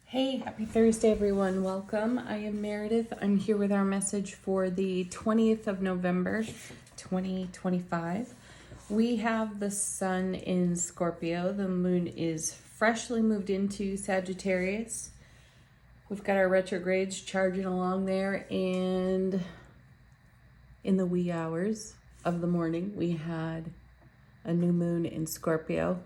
Hey, happy Thursday, everyone. Welcome. I am Meredith. I'm here with our message for the 20th of November, 2025. We have the sun in Scorpio. The moon is freshly moved into Sagittarius. We've got our retrogrades charging along there, and in the wee hours of the morning, we had a new moon in Scorpio.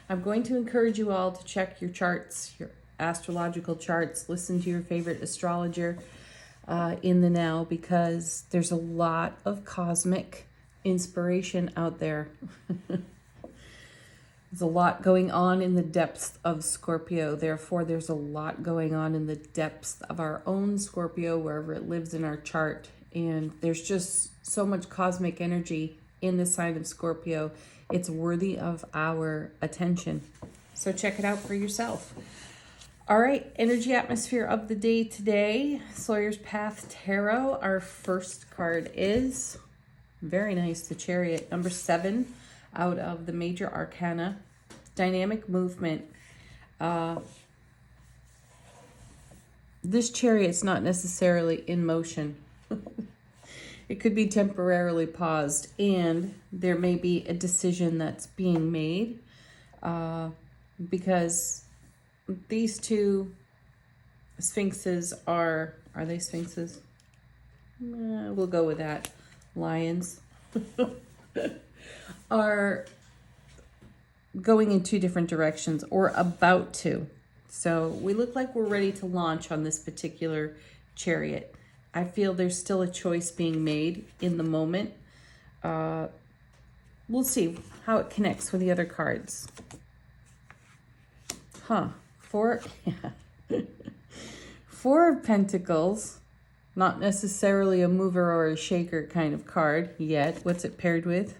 I'm going to encourage you all to check your charts, your astrological charts, listen to your favorite astrologer in the now, because there's a lot of cosmic inspiration out there. There's a lot going on in the depths of Scorpio. Therefore, there's a lot going on in the depths of our own Scorpio, wherever it lives in our chart. And there's just so much cosmic energy in the sign of Scorpio. It's worthy of our attention. So check it out for yourself. All right, energy atmosphere of the day today, Sawyer's Path Tarot. Our first card is, very nice, the Chariot, number 7 out of the major arcana. Dynamic movement. This Chariot's not necessarily in motion. It could be temporarily paused, and there may be a decision that's being made because these two sphinxes are they sphinxes? We'll go with that. Lions are going in two different directions, or about to. So we look like we're ready to launch on this particular Chariot. I feel there's still a choice being made in the moment. We'll see how it connects with the other cards. Four of Pentacles, not necessarily a mover or a shaker kind of card yet. What's it paired with?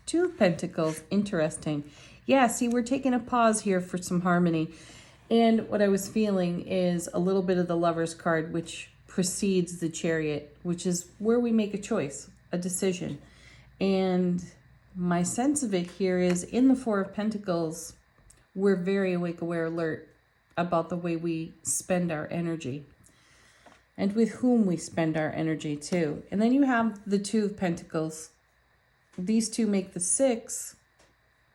Two of Pentacles, interesting. Yeah, see, we're taking a pause here for some harmony. And what I was feeling is a little bit of the Lover's card, which precedes the Chariot, which is where we make a choice, a decision. And my sense of it here is in the Four of Pentacles, we're very awake, aware, alert about the way we spend our energy and with whom we spend our energy too. And then you have the Two of Pentacles. These two make the 6,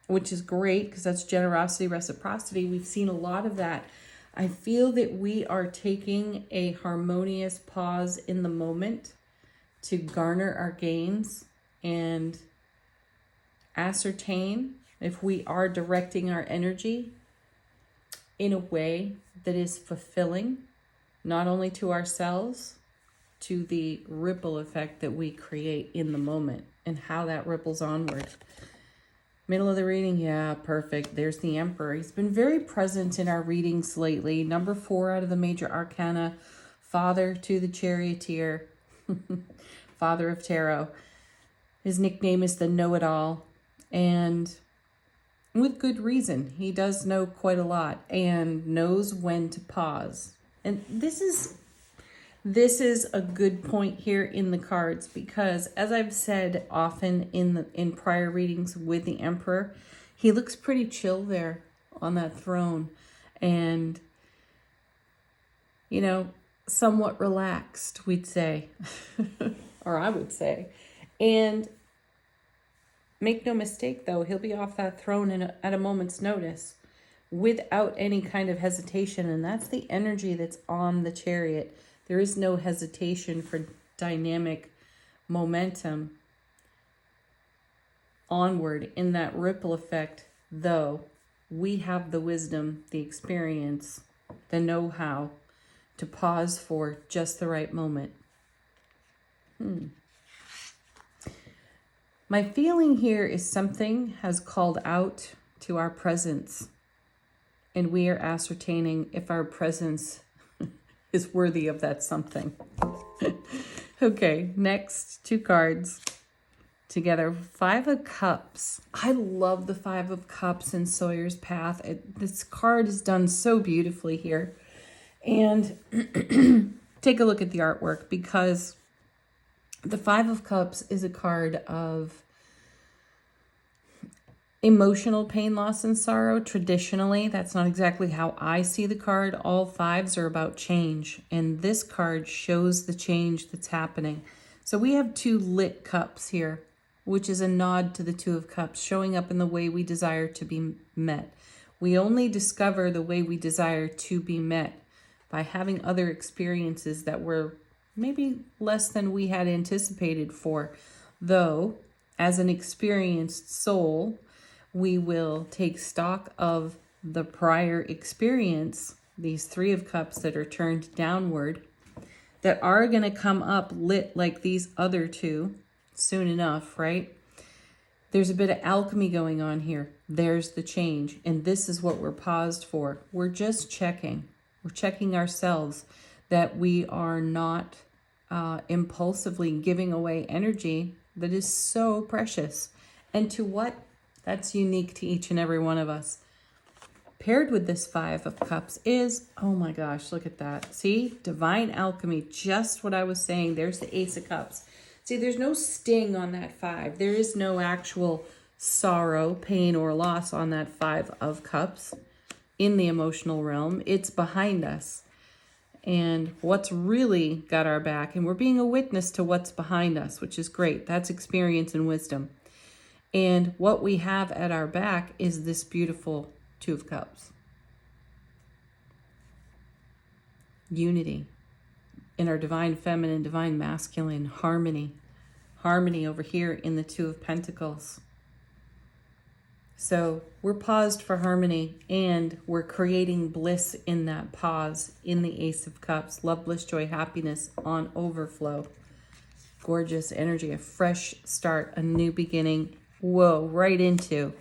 which is great because that's generosity, reciprocity. We've seen a lot of that. I feel that we are taking a harmonious pause in the moment to garner our gains and ascertain if we are directing our energy in a way that is fulfilling, not only to ourselves, to the ripple effect that we create in the moment and how that ripples onward. Middle of the reading, yeah, perfect. There's the Emperor. He's been very present in our readings lately. Number 4 out of the major arcana, father to the charioteer, father of tarot. His nickname is the Know-It-All, and with good reason. He does know quite a lot and knows when to pause. And this is a good point here in the cards, because as I've said often in prior readings with the Emperor, he looks pretty chill there on that throne, and somewhat relaxed, we'd say, or I would say. And make no mistake, though, he'll be off that throne at a moment's notice without any kind of hesitation. And that's the energy that's on the Chariot. There is no hesitation for dynamic momentum onward in that ripple effect, though we have the wisdom, the experience, the know-how to pause for just the right moment. My feeling here is something has called out to our presence, and we are ascertaining if our presence is worthy of that something. Okay, next 2 cards together. 5 of Cups. I love the 5 of Cups in Sawyer's Path. This card is done so beautifully here. And take a look at the artwork, because the 5 of Cups is a card of Emotional pain, loss, and sorrow. Traditionally, that's not exactly how I see the card. All fives are about change, and this card shows the change that's happening. So we have two lit cups here, which is a nod to the Two of Cups, showing up in the way we desire to be met. We only discover the way we desire to be met by having other experiences that were maybe less than we had anticipated for. Though, as an experienced soul, we will take stock of the prior experience, these Three of Cups that are turned downward, that are going to come up lit like these other two soon enough, right? There's a bit of alchemy going on here. There's the change. And this is what we're paused for. We're just checking. We're checking ourselves that we are not impulsively giving away energy that is so precious. And to what? That's unique to each and every one of us. Paired with this Five of Cups is, oh my gosh, look at that. See? Divine alchemy, just what I was saying. There's the Ace of Cups. See, there's no sting on that five. There is no actual sorrow, pain, or loss on that Five of Cups in the emotional realm. It's behind us. And what's really got our back, and we're being a witness to what's behind us, which is great. That's experience and wisdom. And what we have at our back is this beautiful Two of Cups. Unity in our divine feminine, divine masculine, harmony. Harmony over here in the Two of Pentacles. So we're paused for harmony, and we're creating bliss in that pause in the Ace of Cups. Love, bliss, joy, happiness on overflow. Gorgeous energy, a fresh start, a new beginning. Whoa, right into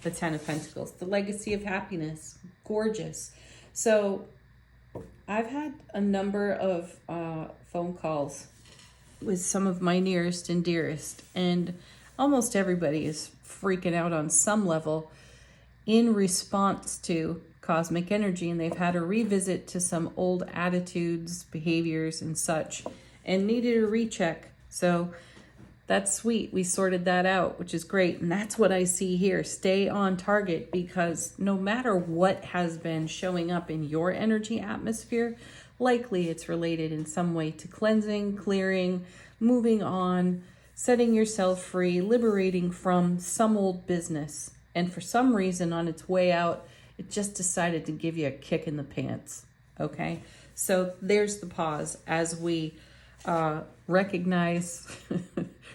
the Ten of Pentacles, the legacy of happiness. Gorgeous. So I've had a number of phone calls with some of my nearest and dearest, and almost everybody is freaking out on some level in response to cosmic energy, and they've had a revisit to some old attitudes, behaviors, and such, and needed a recheck. So that's sweet. We sorted that out, which is great. And that's what I see here. Stay on target, because no matter what has been showing up in your energy atmosphere, likely it's related in some way to cleansing, clearing, moving on, setting yourself free, liberating from some old business. And for some reason on its way out, it just decided to give you a kick in the pants. Okay? So there's the pause as we recognize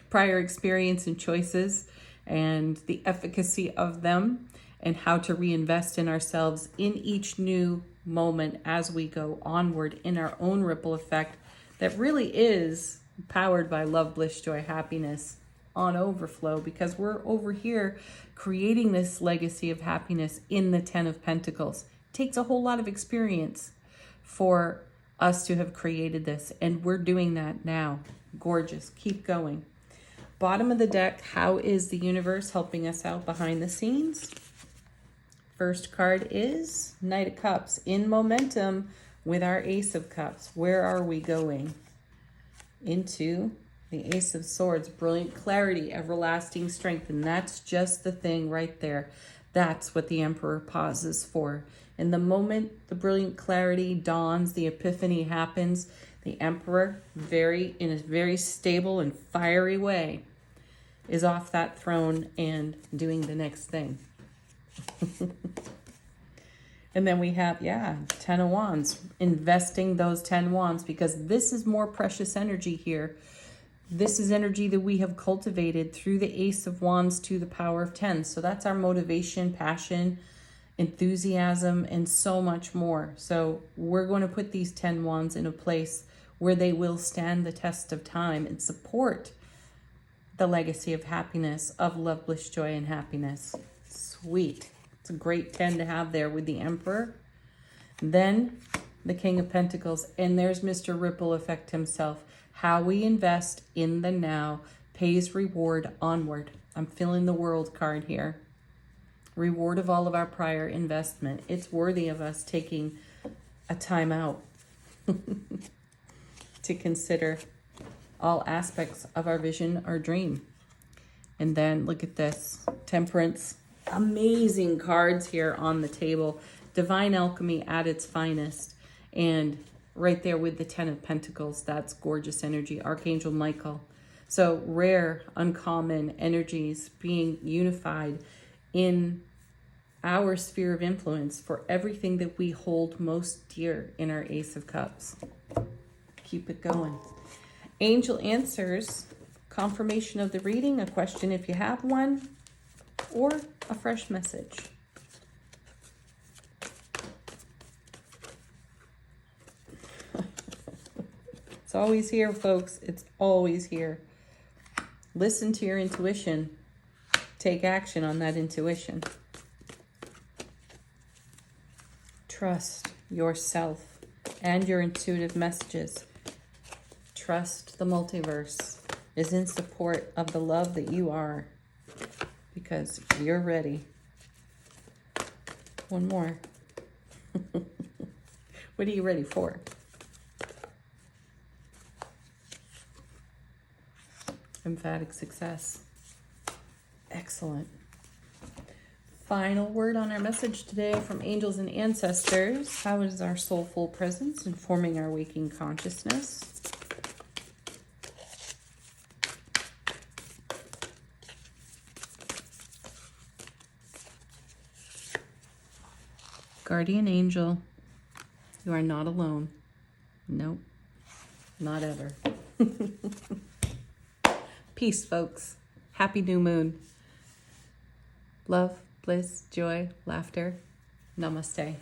prior experience and choices and the efficacy of them, and how to reinvest in ourselves in each new moment as we go onward in our own ripple effect that really is powered by love, bliss, joy, happiness on overflow, because we're over here creating this legacy of happiness in the Ten of Pentacles. It takes a whole lot of experience for us to have created this, and we're doing that now. Gorgeous. Keep going. Bottom of the deck, how is the universe helping us out behind the scenes? First card is Knight of Cups, in momentum with our Ace of Cups. Where are we going? Into the Ace of Swords, brilliant clarity, everlasting strength. And that's just the thing right there. That's what the Emperor pauses for. In the moment the brilliant clarity dawns, the epiphany happens, the Emperor, in a very stable and fiery way, is off that throne and doing the next thing. And then we have, Ten of Wands, investing those 10 wands, because this is more precious energy here. This is energy that we have cultivated through the Ace of Wands to the power of 10. So that's our motivation, passion, enthusiasm, and so much more. So we're going to put these 10 wands in a place where they will stand the test of time and support the legacy of happiness, of love, bliss, joy, and happiness. Sweet. It's a great 10 to have there with the Emperor. Then the King of Pentacles, and there's Mr. Ripple Effect himself. How we invest in the now pays reward onward. I'm feeling the World card here. Reward of all of our prior investment. It's worthy of us taking a time out to consider all aspects of our vision or dream. And then look at this. Temperance, amazing cards here on the table. Divine Alchemy at its finest. And right there with the Ten of Pentacles, that's gorgeous energy. Archangel Michael. So rare, uncommon energies being unified in our sphere of influence for everything that we hold most dear in our Ace of Cups. Keep it going. Angel answers, confirmation of the reading, a question if you have one, or a fresh message. It's always here, folks. It's always here. Listen to your intuition. Take action on that intuition. Trust yourself and your intuitive messages. Trust the multiverse is in support of the love that you are, because you're ready. One more. What are you ready for? Emphatic success. Excellent. Final word on our message today from angels and ancestors. How is our soulful presence informing our waking consciousness? Guardian angel, you are not alone. Nope, not ever. Peace, folks. Happy new moon. Love, bliss, joy, laughter. Namaste.